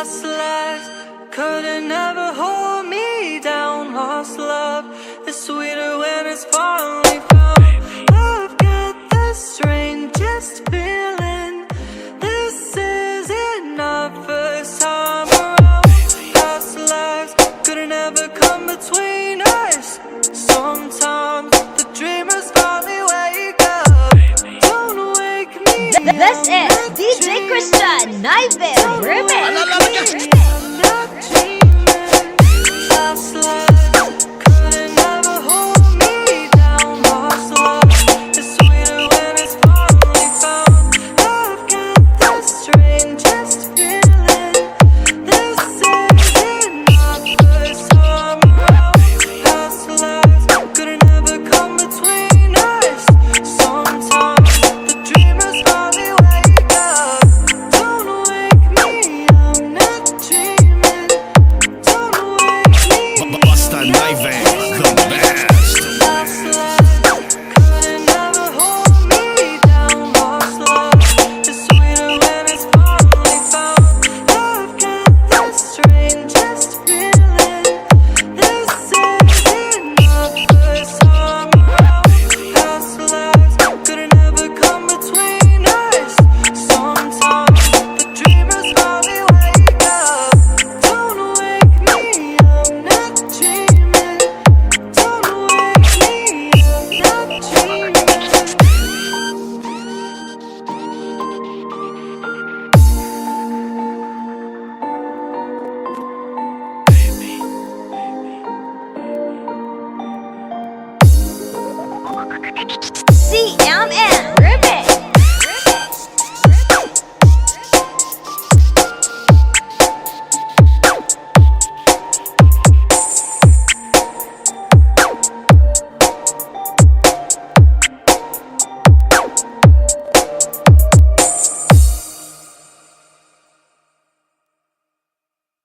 Past lives couldn't ever hold me down. Lost love is sweeter when it's finally found. I've got the strangest feeling. This isn't our first time around. Past lives couldn't ever come between us. Sometimes the dreamers finally wake up. Don't wake me up. This is DJ Christian Nivell Remix. I'm not dreaming. Past lives couldn't ever hold me down. Lost love is sweeter when it's finally found. I've got the strangest feeling. This isn't our first time around. Past lives couldn't ever come between us. Sometimes the dreamers finally wake up. Don't wake me, I'm not dreaming. Don't wake me. Basta Nivell, the best. Past lives couldn't ever hold me down. Lost love is sweeter when it's finally found. I've got the strangest feeling. This isn't our first time around. Past lives couldn't ever come between us. Sometimes the dreamers finally wake up. Don't wake me, I'm not dreaming. Don't wake me, I'm not dreaming. CMN